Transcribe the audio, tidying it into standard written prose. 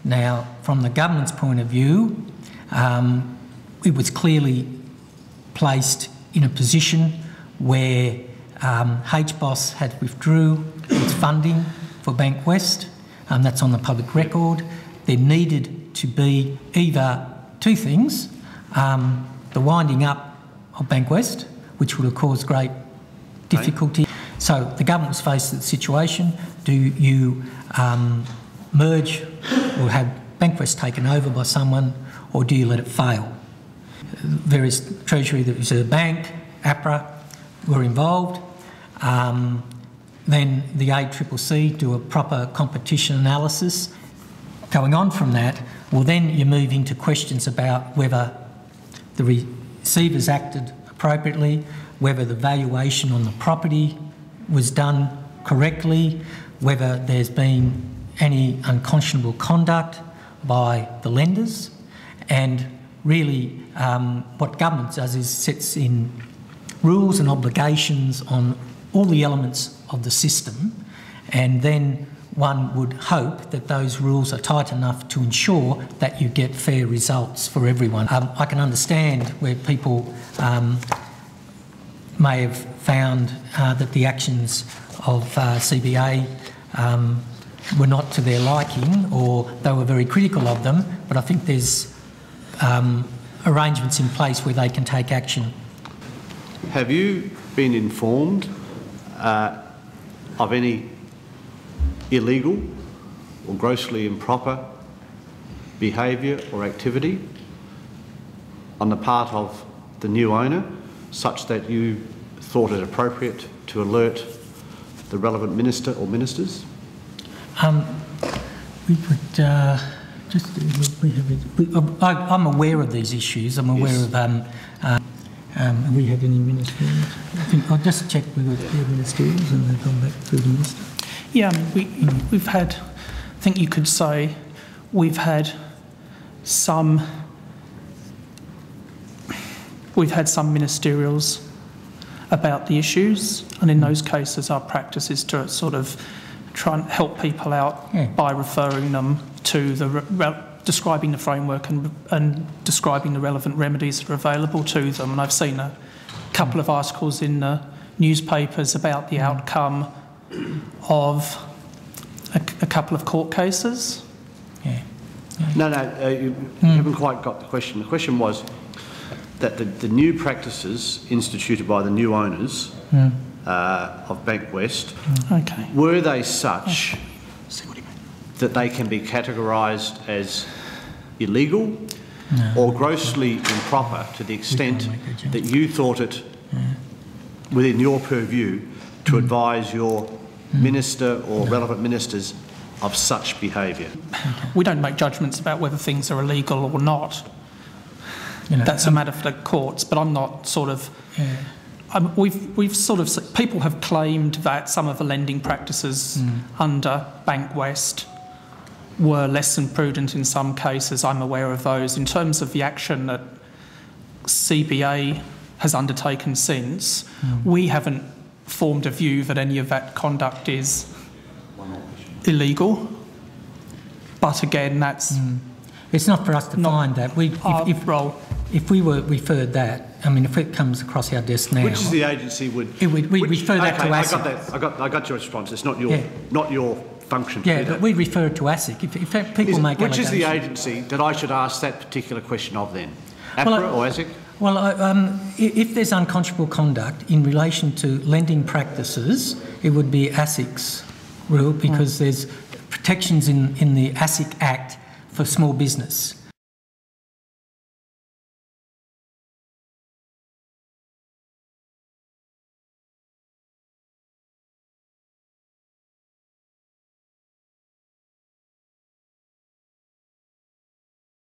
Now, from the government's point of view, it was clearly placed in a position where HBOS had withdrew its funding for Bankwest. That's on the public record. There needed to be either two things: the winding up of Bankwest, which would have caused great difficulty. So the government was faced with the situation: do you merge or have Bankwest taken over by someone, or do you let it fail? Various Treasury, the Reserve Bank, APRA were involved. Then the ACCC do a proper competition analysis. Going on from that, well, then you move into questions about whether the receivers acted appropriately, whether the valuation on the property was done correctly, whether there's been any unconscionable conduct by the lenders, and really what government does is sets in rules and obligations on all the elements of the system, and then one would hope that those rules are tight enough to ensure that you get fair results for everyone. I can understand where people may have found that the actions of CBA were not to their liking, or they were very critical of them, but I think there's arrangements in place where they can take action. Have you been informed of any illegal or grossly improper behaviour or activity on the part of the new owner, such that you thought it appropriate to alert the relevant minister or ministers? We would I'm aware of these issues. I'm aware of. Have we had any ministerials? I think I'll just check with the ministerials and then come back to the minister. Yeah, we've had. I think you could say we've had some. We've had some ministerials about the issues, and in those cases, our practice is to sort of try and help people out by referring them to describing the framework and describing the relevant remedies that are available to them. And I've seen a couple of articles in the newspapers about the outcome of a couple of court cases. No, you haven't quite got the question. The question was that the new practices instituted by the new owners of Bankwest, were they such that they can be categorised as illegal or grossly improper to the extent that you thought it within your purview to advise your minister or relevant ministers of such behaviour? We don't make judgments about whether things are illegal or not. That's a matter for the courts, but I'm not sort of... we've sort of... People have claimed that some of the lending practices under Bankwest were less than prudent in some cases. I'm aware of those. In terms of the action that CBA has undertaken since, we haven't formed a view that any of that conduct is illegal. But again, that's... It's not for us to find that. If we were referred that, I mean, if it comes across our desk now... Which is the agency would... We refer that to ASIC. I got your response. It's not your function. Yeah, but we refer it to ASIC. If people make allegations... Which is the agency that I should ask that particular question of then? APRA or ASIC? Well, if there's unconscionable conduct in relation to lending practices, it would be ASIC's rule, because there's protections in the ASIC Act for small business.